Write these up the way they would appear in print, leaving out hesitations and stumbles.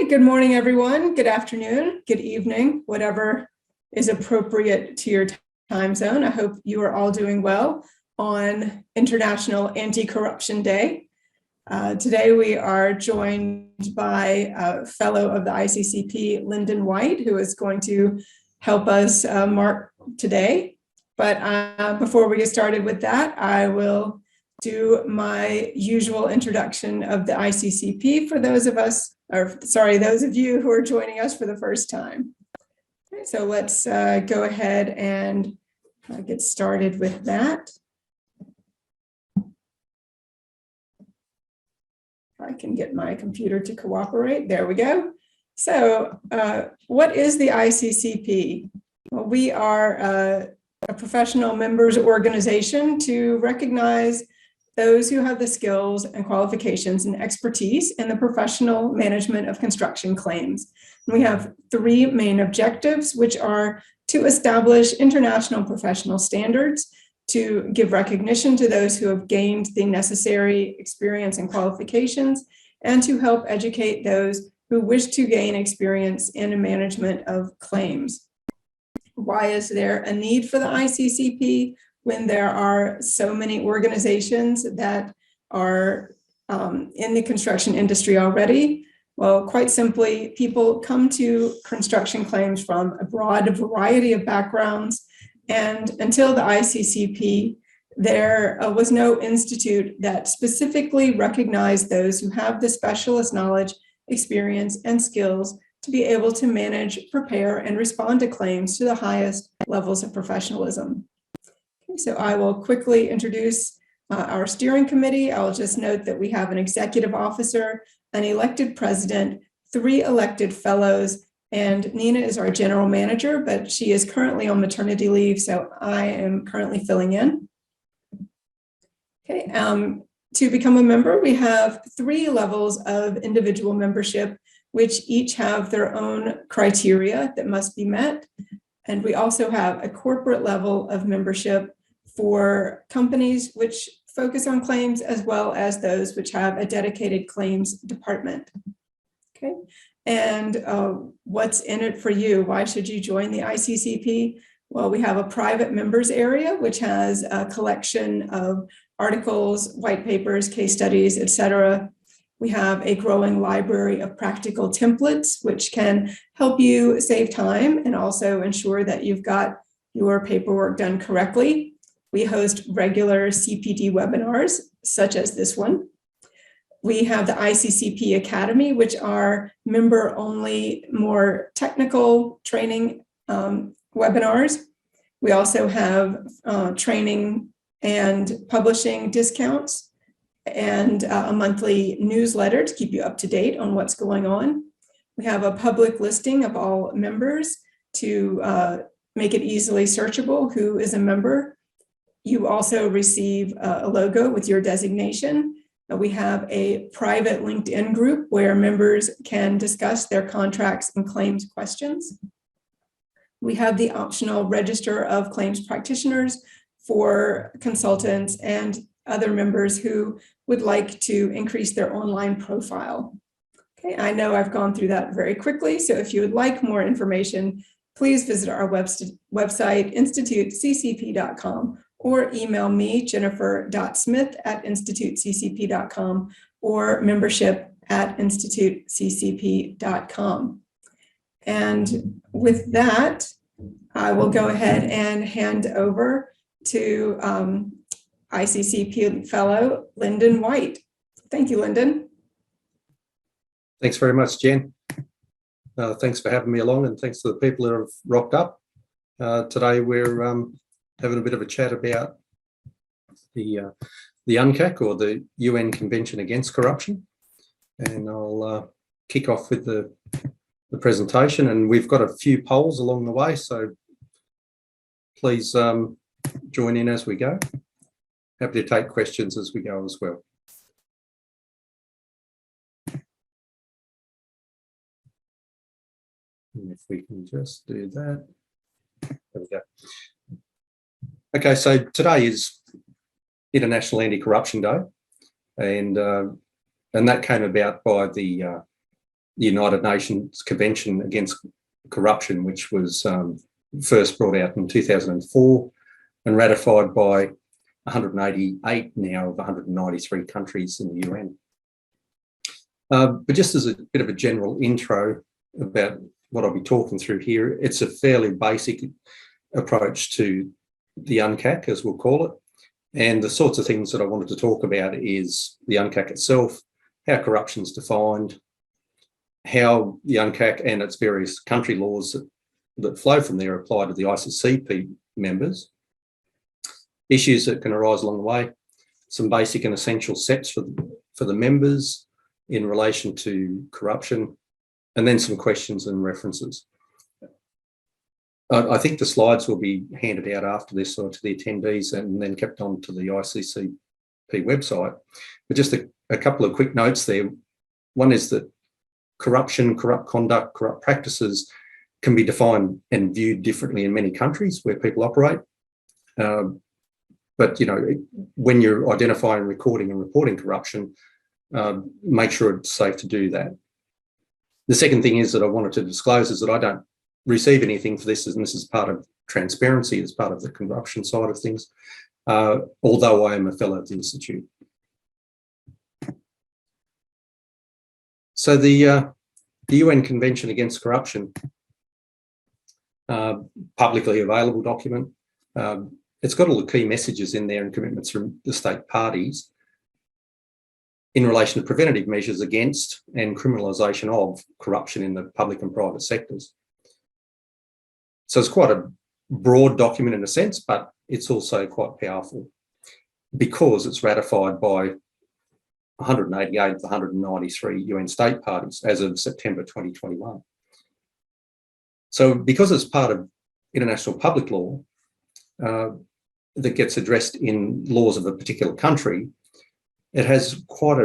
Hey, good morning, everyone. Good afternoon, good evening, whatever is appropriate to your time zone. I hope you are all doing well on International Anti-Corruption Day. Today, we are joined by a fellow of the ICCP, Lyndon White, who is going to help us mark today. But before we get started with that, I will do my usual introduction of the ICCP for those of you who are joining us for the first time. Okay, so let's go ahead and get started with that. If I can get my computer to cooperate, there we go. So what is the ICCP? Well, we are a professional members organization to recognize those who have the skills and qualifications and expertise in the professional management of construction claims. And we have three main objectives, which are to establish international professional standards, to give recognition to those who have gained the necessary experience and qualifications, and to help educate those who wish to gain experience in the management of claims. Why is there a need for the ICCP when there are so many organizations that are in the construction industry already? Well, quite simply, people come to construction claims from a broad variety of backgrounds. And until the ICCP, there was no institute that specifically recognized those who have the specialist knowledge, experience, and skills to be able to manage, prepare, and respond to claims to the highest levels of professionalism. So I will quickly introduce our steering committee. I'll just note that we have an executive officer, an elected president, 3 elected fellows, and Nina is our general manager, but she is currently on maternity leave, so I am currently filling in. Okay, to become a member, we have 3 levels of individual membership, which each have their own criteria that must be met. And we also have a corporate level of membership for companies which focus on claims, as well as those which have a dedicated claims department. Okay, and what's in it for you? Why should you join the ICCP? Well, we have a private members area, which has a collection of articles, white papers, case studies, etc. We have a growing library of practical templates, which can help you save time and also ensure that you've got your paperwork done correctly. We host regular CPD webinars, such as this one. We have the ICCP Academy, which are member-only, more technical training webinars. We also have training and publishing discounts and a monthly newsletter to keep you up to date on what's going on. We have a public listing of all members to make it easily searchable who is a member. You also receive a logo with your designation. We have a private LinkedIn group where members can discuss their contracts and claims questions. We have the optional register of claims practitioners for consultants and other members who would like to increase their online profile. Okay, I know I've gone through that very quickly, so if you would like more information, please visit our website, instituteccp.com, or email me, jennifer.smith@instituteccp.com, or membership@instituteccp.com. And with that, I will go ahead and hand over to ICCP fellow Lyndon White. Thank you, Lyndon. Thanks very much, Jen. Thanks for having me along, and thanks to the people that have rocked up. Today we're having a bit of a chat about the UNCAC, or the UN Convention Against Corruption, and I'll kick off with the presentation. And we've got a few polls along the way, so please join in as we go. Happy to take questions as we go as well. And if we can just do that. There we go. Okay, so today is International Anti-Corruption Day, and that came about by the the United Nations Convention Against Corruption, which was first brought out in 2004 and ratified by 188 now of 193 countries in the UN. But just as a bit of a general intro about what I'll be talking through here, it's a fairly basic approach to the UNCAC, as we'll call it. And the sorts of things that I wanted to talk about is the UNCAC itself, how corruption is defined, how the UNCAC and its various country laws that flow from there apply to the ICCP members, issues that can arise along the way, some basic and essential steps for the members in relation to corruption, and then some questions and references. I think the slides will be handed out after this or to the attendees and then kept on to the ICCP website. But just a couple of quick notes there. One is that corruption, corrupt conduct, corrupt practices can be defined and viewed differently in many countries where people operate. But, you know, when you're identifying, recording and reporting corruption, make sure it's safe to do that. The second thing is that I wanted to disclose is that I don't receive anything for this, and this is part of transparency, as part of the corruption side of things, although I am a fellow of the Institute. So the UN Convention Against Corruption, publicly available document, it's got all the key messages in there and commitments from the state parties in relation to preventative measures against and criminalisation of corruption in the public and private sectors. So it's quite a broad document in a sense, but it's also quite powerful because it's ratified by 188 of the 193 UN state parties as of September 2021. So because it's part of international public law that gets addressed in laws of a particular country, it has quite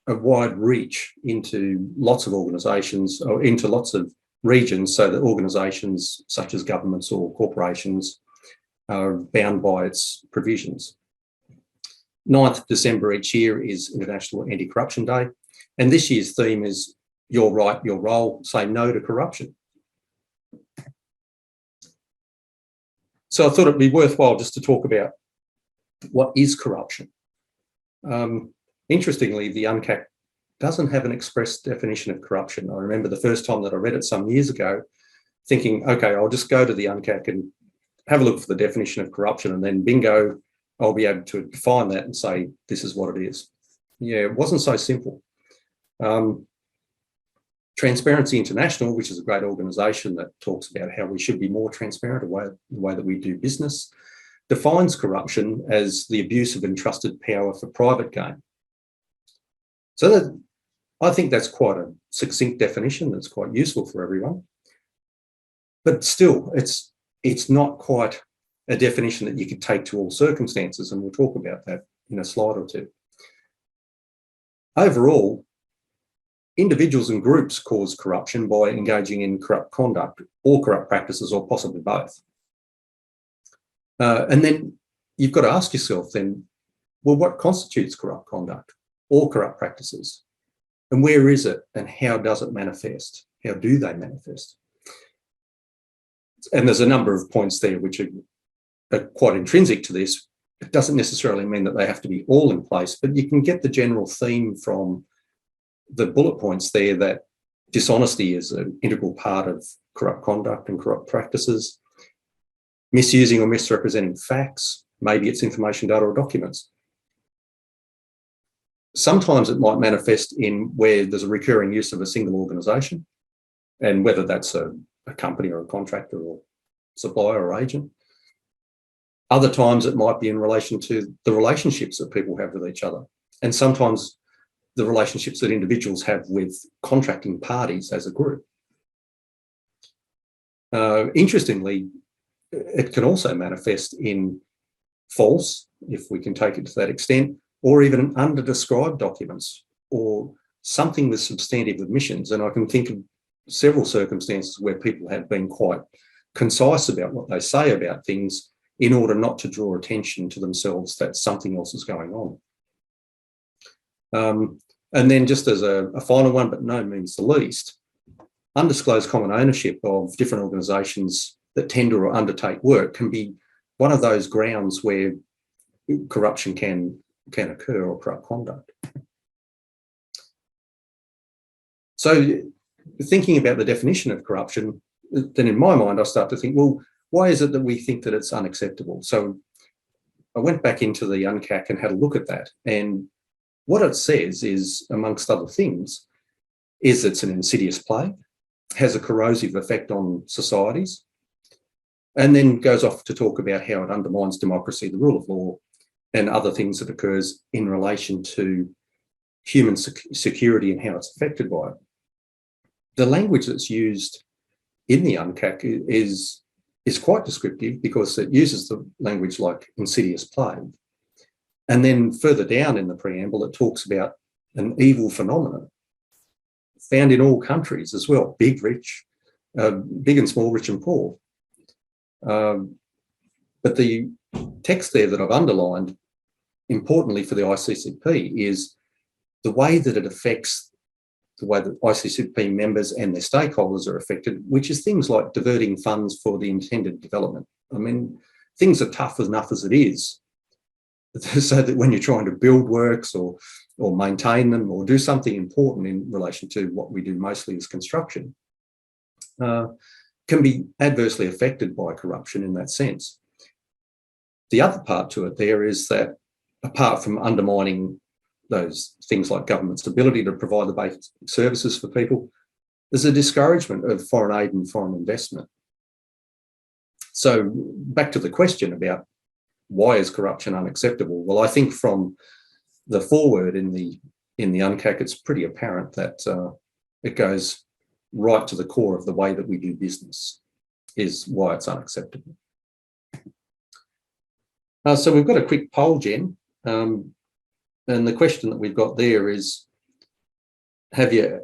a wide reach into lots of organisations or into lots of regions, so that organisations such as governments or corporations are bound by its provisions. 9th December each year is International Anti-Corruption Day, and this year's theme is Your Right, Your Role, Say No to Corruption. So I thought it'd be worthwhile just to talk about what is corruption. Interestingly, the UNCAC doesn't have an express definition of corruption. I remember the first time that I read it some years ago, thinking, okay, I'll just go to the UNCAC and have a look for the definition of corruption, and then bingo, I'll be able to define that and say, this is what it is. Yeah, it wasn't so simple. Transparency International, which is a great organisation that talks about how we should be more transparent, the way that we do business, defines corruption as the abuse of entrusted power for private gain. So I think that's quite a succinct definition that's quite useful for everyone. But still, it's not quite a definition that you could take to all circumstances, and we'll talk about that in a slide or two. Overall, individuals and groups cause corruption by engaging in corrupt conduct or corrupt practices, or possibly both. And then you've got to ask yourself then, well, what constitutes corrupt conduct or corrupt practices? And where is it, and how does it manifest? How do they manifest? And there's a number of points there which are quite intrinsic to this. It doesn't necessarily mean that they have to be all in place, but you can get the general theme from the bullet points there that dishonesty is an integral part of corrupt conduct and corrupt practices. Misusing or misrepresenting facts, maybe it's information, data or documents. Sometimes it might manifest in where there's a recurring use of a single organisation, and whether that's a company or a contractor or supplier or agent. Other times it might be in relation to the relationships that people have with each other, and sometimes the relationships that individuals have with contracting parties as a group. Interestingly, it can also manifest in false, if we can take it to that extent, or even underdescribed documents, or something with substantive omissions. And I can think of several circumstances where people have been quite concise about what they say about things in order not to draw attention to themselves that something else is going on. And then just as a final one, but no means the least, undisclosed common ownership of different organisations that tender or undertake work can be one of those grounds where corruption can occur or corrupt conduct. So thinking about the definition of corruption, then in my mind, I start to think, well, why is it that we think that it's unacceptable? So I went back into the UNCAC and had a look at that. And what it says is, amongst other things, is it's an insidious plague, has a corrosive effect on societies, and then goes off to talk about how it undermines democracy, the rule of law, and other things that occurs in relation to human security and how it's affected by it. The language that's used in the UNCAC is quite descriptive because it uses the language like insidious plague. And then further down in the preamble, it talks about an evil phenomenon found in all countries as well, big, rich, big and small, rich and poor. But the text there that I've underlined, importantly for the ICCP, is the way that it affects the way that ICCP members and their stakeholders are affected, which is things like diverting funds for the intended development. I mean, things are tough enough as it is, so that when you're trying to build works or maintain them or do something important in relation to what we do mostly as construction, can be adversely affected by corruption in that sense. The other part to it there is that apart from undermining those things like government's ability to provide the basic services for people, there's a discouragement of foreign aid and foreign investment. So back to the question about why is corruption unacceptable? Well, I think from the foreword in the UNCAC, it's pretty apparent that it goes right to the core of the way that we do business is why it's unacceptable. So we've got a quick poll, Jen. And the question that we've got there is, have you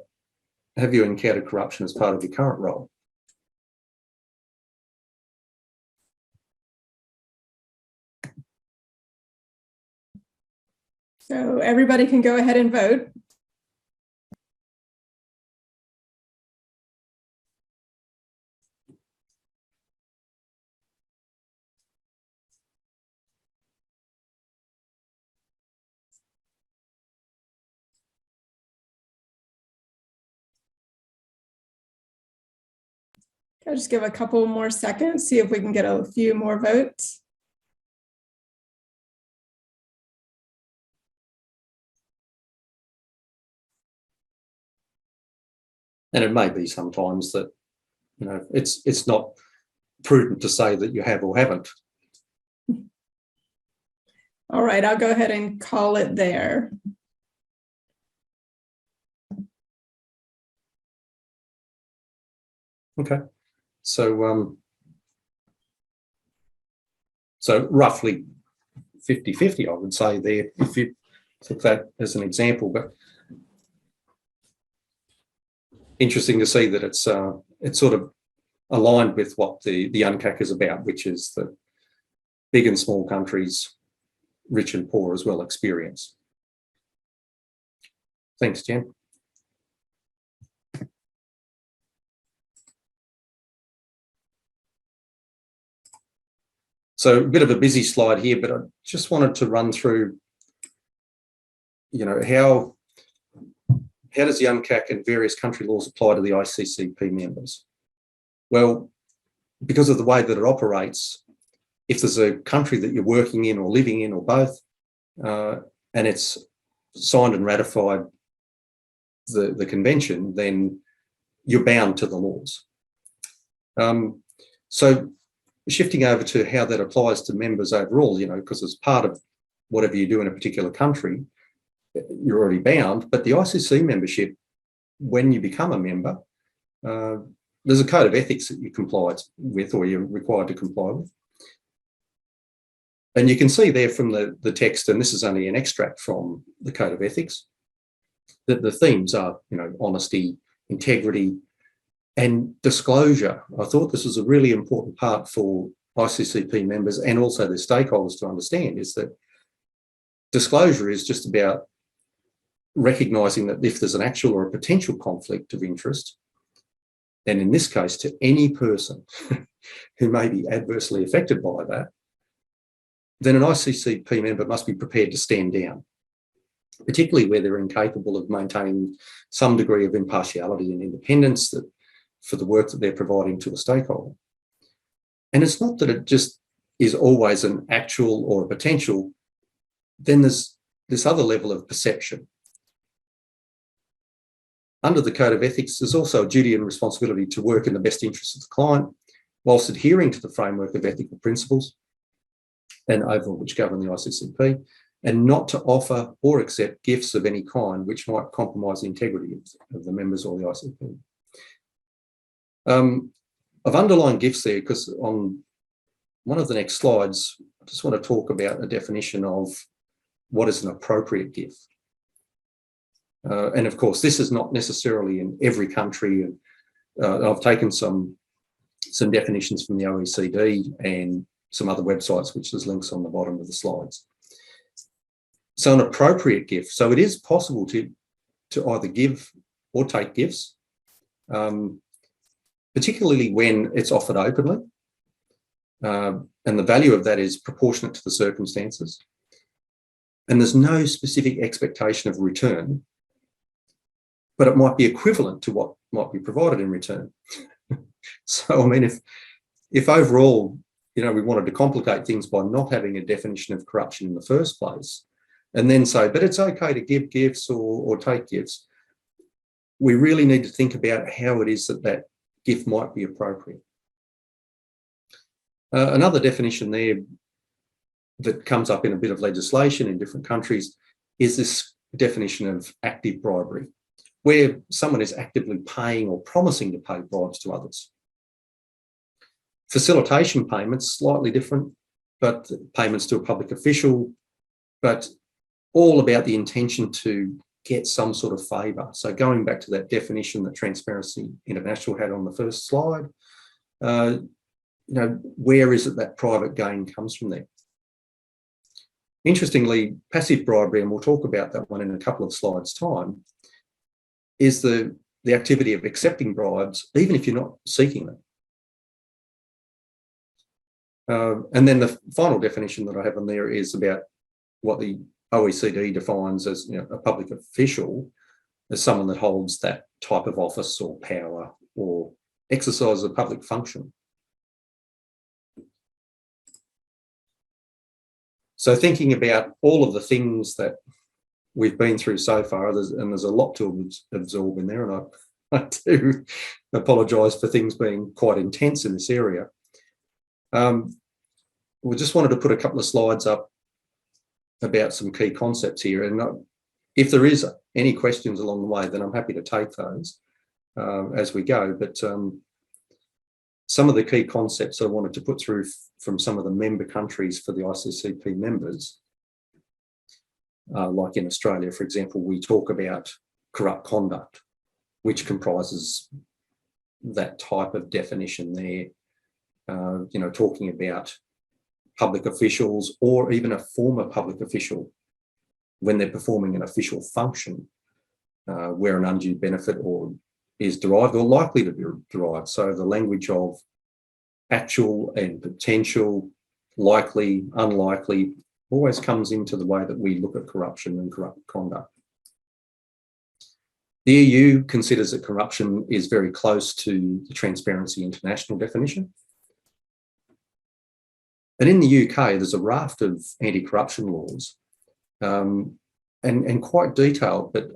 encountered corruption as part of your current role? So everybody can go ahead and vote. I'll just give a couple more seconds, see if we can get a few more votes. And it may be sometimes that, you know, it's not prudent to say that you have or haven't. All right, I'll go ahead and call it there. Okay. So roughly 50-50, I would say there, if you took that as an example. But interesting to see that it's sort of aligned with what the UNCAC is about, which is the big and small countries, rich and poor as well, experience. Thanks, Jen. So a bit of a busy slide here, but I just wanted to run through, you know, how does the UNCAC and various country laws apply to the ICCP members? Well, because of the way that it operates, if there's a country that you're working in or living in or both, and it's signed and ratified the convention, then you're bound to the laws. So shifting over to how that applies to members overall, you know, because as part of whatever you do in a particular country, you're already bound. But the ICC membership, when you become a member, there's a code of ethics that you comply with or you're required to comply with. And you can see there from the text, and this is only an extract from the code of ethics, that the themes are, you know, honesty, integrity, and disclosure. I thought this was a really important part for ICCP members and also their stakeholders to understand, is that disclosure is just about recognising that if there's an actual or a potential conflict of interest, and in this case to any person who may be adversely affected by that, then an ICCP member must be prepared to stand down, particularly where they're incapable of maintaining some degree of impartiality and independence for the work that they're providing to a stakeholder. And it's not that it just is always an actual or a potential, then there's this other level of perception. Under the Code of Ethics, there's also a duty and responsibility to work in the best interests of the client, whilst adhering to the framework of ethical principles and overall which govern the ICCP, and not to offer or accept gifts of any kind which might compromise the integrity of the members or the ICP. I've underlined gifts there because on one of the next slides, I just want to talk about a definition of what is an appropriate gift. And of course, this is not necessarily in every country. I've taken some definitions from the OECD and some other websites, which there's links on the bottom of the slides. So an appropriate gift. So it is possible to either give or take gifts, particularly when it's offered openly. And the value of that is proportionate to the circumstances. And there's no specific expectation of return, but it might be equivalent to what might be provided in return. So, I mean, if overall, we wanted to complicate things by not having a definition of corruption in the first place, and then say, but it's okay to give gifts or take gifts, we really need to think about how it is that gift might be appropriate. Another definition there that comes up in a bit of legislation in different countries is this definition of active bribery, where someone is actively paying or promising to pay bribes to others. Facilitation payments, slightly different, but payments to a public official, but all about the intention to get some sort of favour. So going back to that definition that Transparency International had on the first slide, where is it that private gain comes from there? Interestingly, passive bribery, and we'll talk about that one in a couple of slides' time, is the activity of accepting bribes, even if you're not seeking them. And then the final definition that I have on there is about what the OECD defines as a public official, as someone that holds that type of office or power or exercises a public function. So thinking about all of the things that we've been through so far, there's a lot to absorb in there, and I do apologise for things being quite intense in this area. We just wanted to put a couple of slides up about some key concepts here, and if there is any questions along the way, then I'm happy to take those as we go. But some of the key concepts I wanted to put through from some of the member countries for the ICCP members, like in Australia, for example, we talk about corrupt conduct, which comprises that type of definition there, talking about public officials or even a former public official when they're performing an official function where an undue benefit is derived or likely to be derived. So the language of actual and potential, likely, unlikely, always comes into the way that we look at corruption and corrupt conduct. The EU considers that corruption is very close to the Transparency International definition. And in the UK, there's a raft of anti-corruption laws and quite detailed, but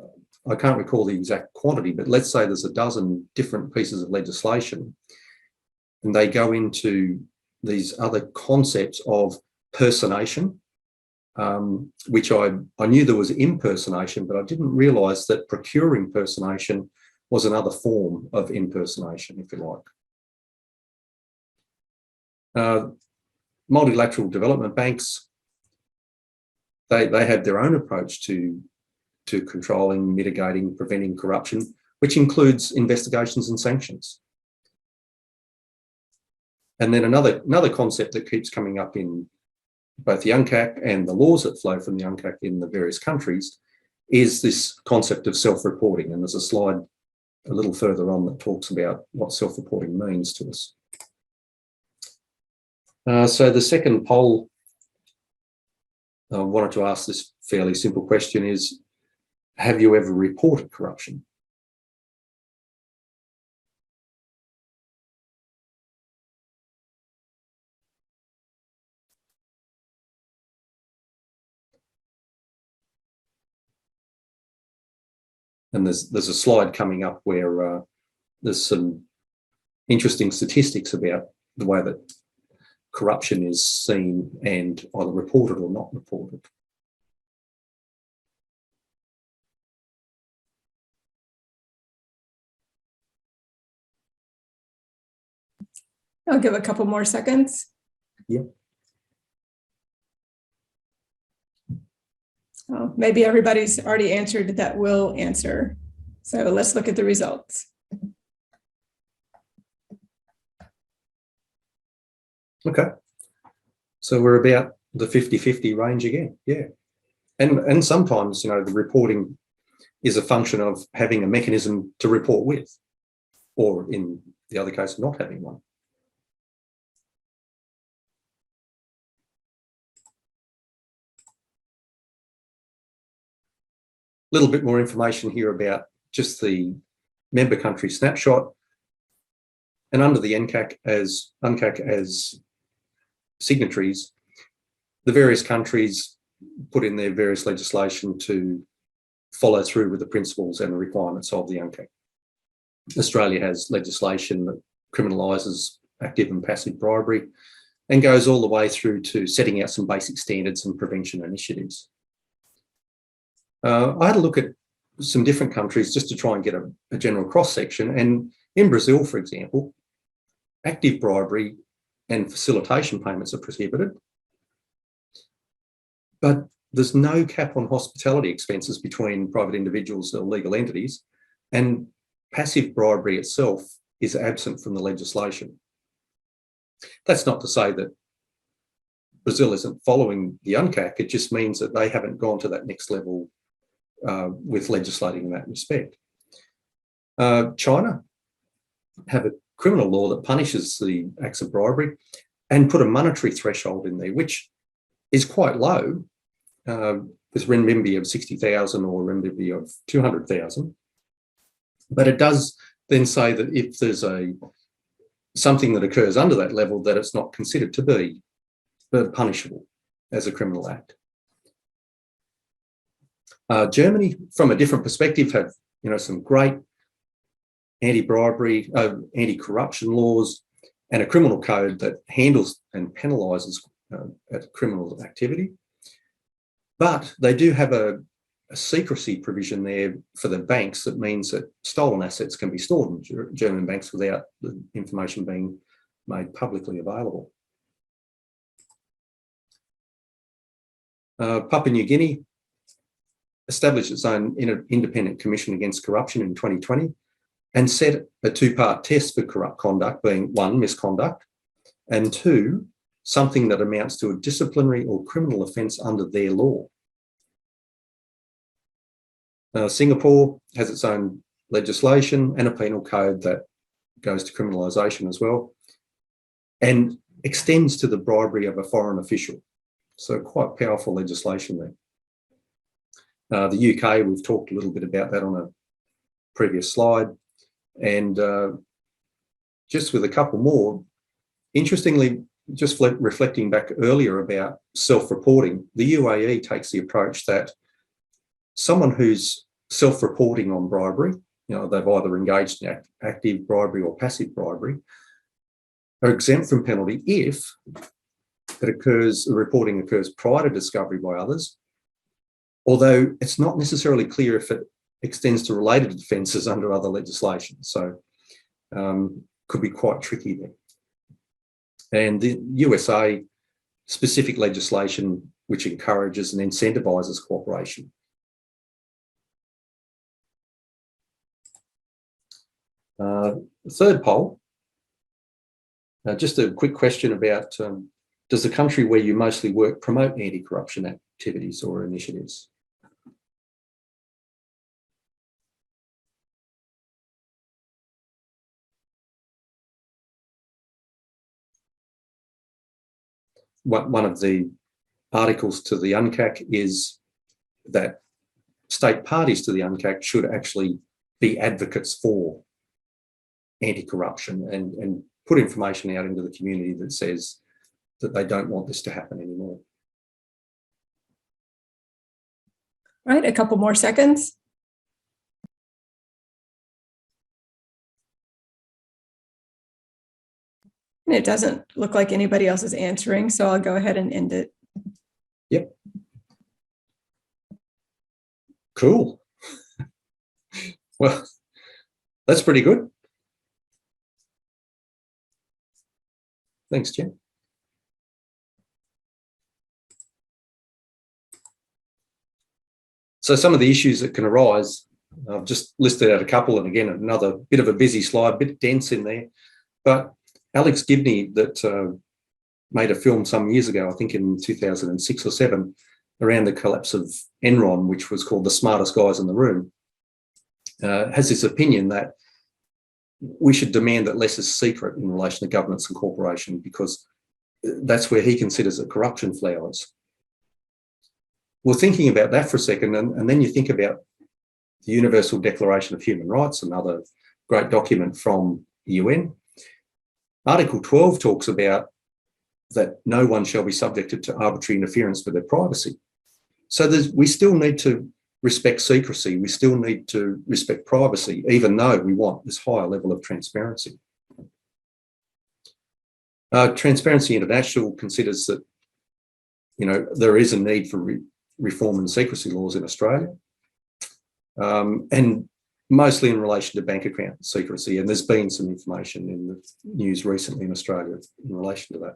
I can't recall the exact quantity, but let's say there's a dozen different pieces of legislation, and they go into these other concepts of personation, which I knew there was impersonation, but I didn't realise that procuring personation was another form of impersonation, if you like. Multilateral development banks, they have their own approach to controlling, mitigating, preventing corruption, which includes investigations and sanctions. And then another concept that keeps coming up in both the UNCAC and the laws that flow from the UNCAC in the various countries is this concept of self-reporting. And there's a slide a little further on that talks about what self-reporting means to us. So the second poll, I wanted to ask this fairly simple question is, have you ever reported corruption? And there's a slide coming up where there's some interesting statistics about the way that corruption is seen and either reported or not reported. I'll give a couple more seconds. Yeah. Oh, maybe everybody's already answered that will answer. So let's look at the results. Okay. So we're about the 50-50 range again. Yeah. And sometimes, you know, the reporting is a function of having a mechanism to report with, or in the other case, not having one. A little bit more information here about just the member country snapshot. And under the UNCAC as signatories, the various countries put in their various legislation to follow through with the principles and the requirements of the UNCAC. Australia has legislation that criminalises active and passive bribery and goes all the way through to setting out some basic standards and prevention initiatives. I had a look at some different countries just to try and get a general cross-section. And in Brazil, for example, active bribery and facilitation payments are prohibited. But there's no cap on hospitality expenses between private individuals or legal entities, and passive bribery itself is absent from the legislation. That's not to say that Brazil isn't following the UNCAC, it just means that they haven't gone to that next level with legislating in that respect. China have a criminal law that punishes the acts of bribery and put a monetary threshold in there, which is quite low, with renminbi of 60,000 or renminbi of 200,000. But it does then say that if there's something that occurs under that level, that it's not considered to be punishable as a criminal act. Germany, from a different perspective, have some great anti-bribery, anti-corruption laws, and a criminal code that handles and penalises criminal activity. But they do have a secrecy provision there for the banks that means that stolen assets can be stored in German banks without the information being made publicly available. Papua New Guinea established its own independent commission against corruption in 2020 and set a two-part test for corrupt conduct, being one, misconduct, and two, something that amounts to a disciplinary or criminal offence under their law. Singapore has its own legislation and a penal code that goes to criminalisation as well, and extends to the bribery of a foreign official. So quite powerful legislation there. The UK, we've talked a little bit about that on a previous slide. And just with a couple more, interestingly, just reflecting back earlier about self-reporting, the UAE takes the approach that someone who's self-reporting on bribery, they've either engaged in active bribery or passive bribery, are exempt from penalty if the reporting occurs prior to discovery by others, although it's not necessarily clear if it extends to related offences under other legislation. So could be quite tricky there. And the USA specific legislation which encourages and incentivises cooperation. Third poll, just a quick question about does the country where you mostly work promote anti-corruption activities or initiatives? one of the articles to the UNCAC is that state parties to the UNCAC should actually be advocates for anti-corruption and put information out into the community that says that they don't want this to happen anymore. Right, a couple more seconds. And it doesn't look like anybody else is answering, so I'll go ahead and end it. Yep. Cool. Well, that's pretty good. Thanks, Jen. So some of the issues that can arise, I've just listed out a couple, and again, another bit of a busy slide, a bit dense in there, but Alex Gibney, that made a film some years ago, I think in 2006 or 7, around the collapse of Enron, which was called The Smartest Guys in the Room, has this opinion that we should demand that less is secret in relation to governments and corporations, because that's where he considers that corruption flowers. Well, thinking about that for a second, and then you think about the Universal Declaration of Human Rights, another great document from the UN. Article 12 talks about that no one shall be subjected to arbitrary interference with their privacy. So we still need to respect secrecy. We still need to respect privacy, even though we want this higher level of transparency. Transparency International considers that, there is a need for reform in secrecy laws in Australia, and mostly in relation to bank account secrecy. And there's been some information in the news recently in Australia in relation to that.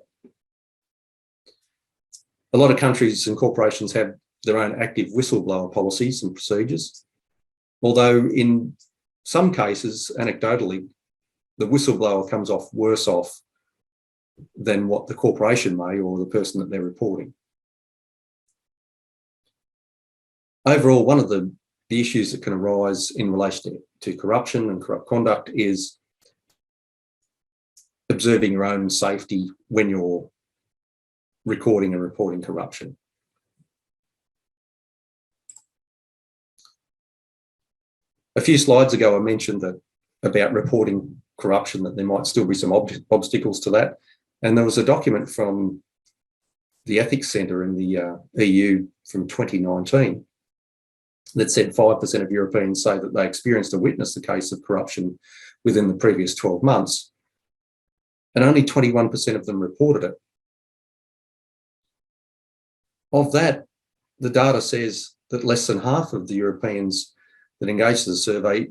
A lot of countries and corporations have their own active whistleblower policies and procedures, although in some cases, anecdotally, the whistleblower comes off worse off than what the corporation may or the person that they're reporting. Overall, one of the issues that can arise in relation to corruption and corrupt conduct is observing your own safety when you're recording and reporting corruption. A few slides ago, I mentioned that about reporting corruption, that there might still be some obstacles to that. And there was a document from the Ethics Centre in the EU from 2019 that said 5% of Europeans say that they experienced or witnessed a case of corruption within the previous 12 months. And only 21% of them reported it. Of that, the data says that less than half of the Europeans that engaged in the survey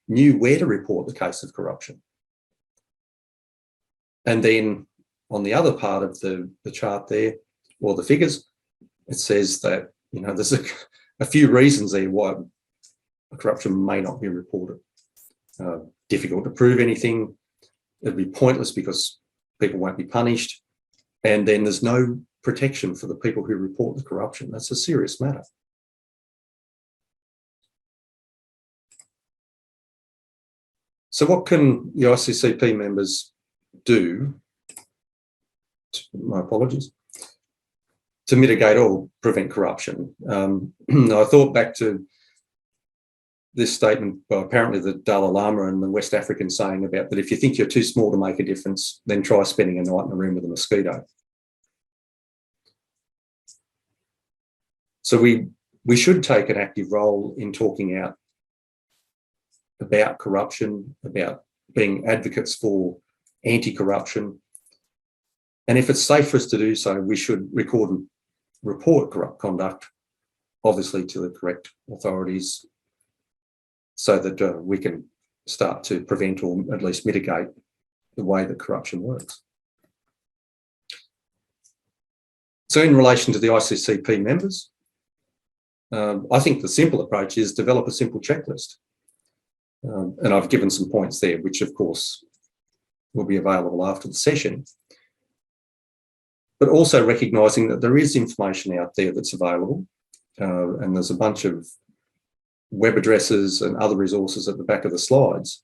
knew where to report the case of corruption. And then on the other part of the chart there, or the figures, it says that, there's a few reasons there why corruption may not be reported. Difficult to prove anything. It'd be pointless because people won't be punished. And then there's no protection for the people who report the corruption. That's a serious matter. So what can the ICCP members do, my apologies, to mitigate or prevent corruption? I thought back to this statement by apparently the Dalai Lama and the West African saying about that if you think you're too small to make a difference, then try spending a night in a room with a mosquito. So we should take an active role in talking out about corruption, about being advocates for anti-corruption. And if it's safe for us to do so, we should record and report corrupt conduct, obviously to the correct authorities, so that we can start to prevent or at least mitigate the way that corruption works. So in relation to the ICCP members, I think the simple approach is develop a simple checklist. And I've given some points there, which of course will be available after the session. But also recognising that there is information out there that's available, and there's a bunch of web addresses and other resources at the back of the slides.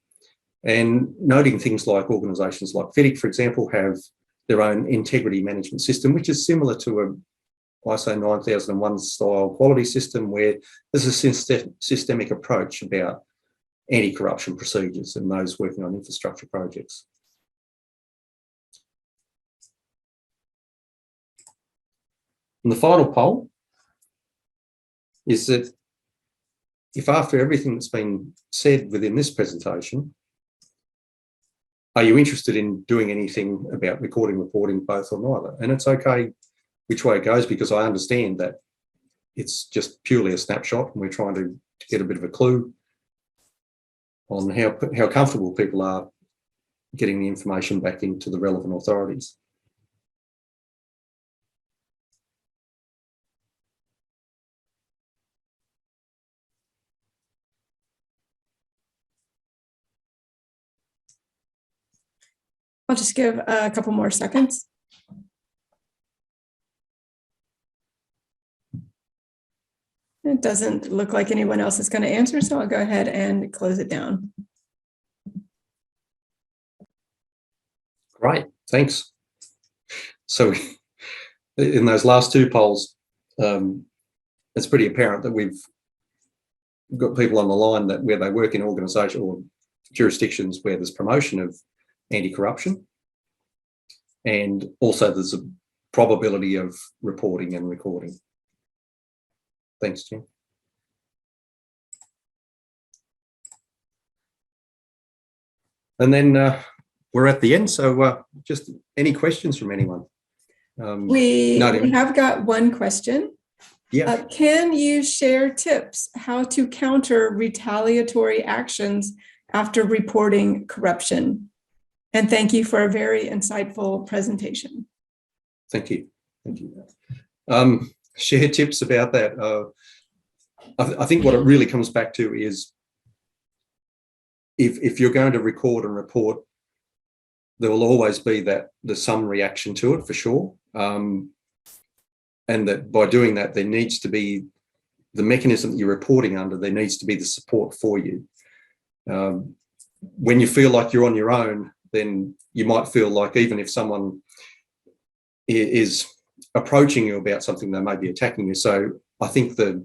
And noting things like organisations like FICCP, for example, have their own integrity management system, which is similar to a ISO 9001 style quality system, where there's a systemic approach about anti-corruption procedures and those working on infrastructure projects. And the final poll is that if after everything that's been said within this presentation, are you interested in doing anything about recording, reporting, both or neither? And it's okay which way it goes, because I understand that it's just purely a snapshot and we're trying to get a bit of a clue on how comfortable people are getting the information back into the relevant authorities. I'll just give a couple more seconds. It doesn't look like anyone else is going to answer, so I'll go ahead and close it down. Great, thanks. So in those last two polls, it's pretty apparent that we've got people on the line that where they work in organisation or jurisdictions where there's promotion of anti-corruption, and also there's a probability of reporting and recording. Thanks, Jim. And then we're at the end, so just any questions from anyone? We have got one question. Yeah. Can you share tips how to counter retaliatory actions after reporting corruption? And thank you for a very insightful presentation. Thank you. Thank you. Share tips about that. I think what it really comes back to is if you're going to record and report, there will always be there's some reaction to it for sure. And that by doing that, there needs to be the mechanism that you're reporting under, there needs to be the support for you. When you feel like you're on your own, then you might feel like even if someone is approaching you about something, they may be attacking you. So I think the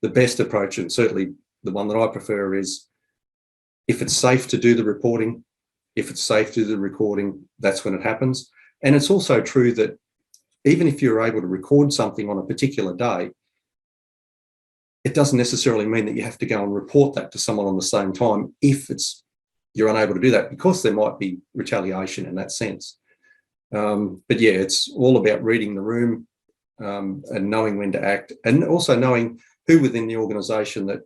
best approach, and certainly the one that I prefer, is if it's safe to do the reporting, if it's safe to do the recording, that's when it happens. And it's also true that even if you're able to record something on a particular day, it doesn't necessarily mean that you have to go and report that to someone on the same time if you're unable to do that, because there might be retaliation in that sense. But yeah, it's all about reading the room and knowing when to act, and also knowing who within the organisation that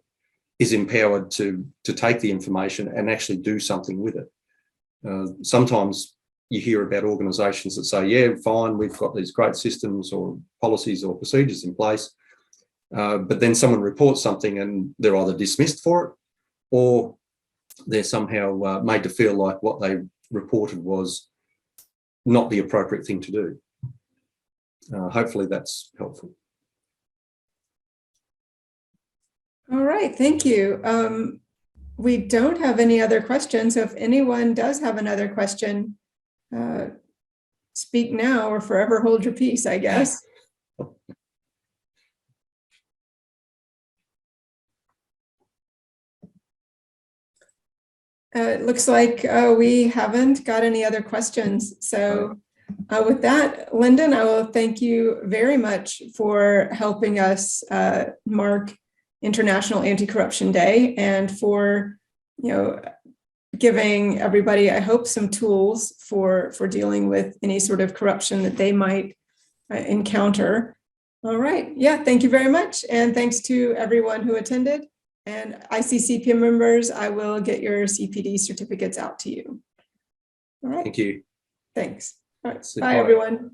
is empowered to take the information and actually do something with it. Sometimes you hear about organisations that say, yeah, fine, we've got these great systems or policies or procedures in place, but then someone reports something and they're either dismissed for it or they're somehow made to feel like what they reported was not the appropriate thing to do. Hopefully that's helpful. All right, thank you. We don't have any other questions, so if anyone does have another question, speak now or forever hold your peace, I guess. It looks like we haven't got any other questions. So with that, Lyndon, I will thank you very much for helping us mark International Anti-Corruption Day, and for giving everybody, I hope, some tools for dealing with any sort of corruption that they might encounter. All right. Yeah, thank you very much. And thanks to everyone who attended. And ICCP members, I will get your CPD certificates out to you. All right. Thank you. Thanks. All right. Bye, Bye, everyone.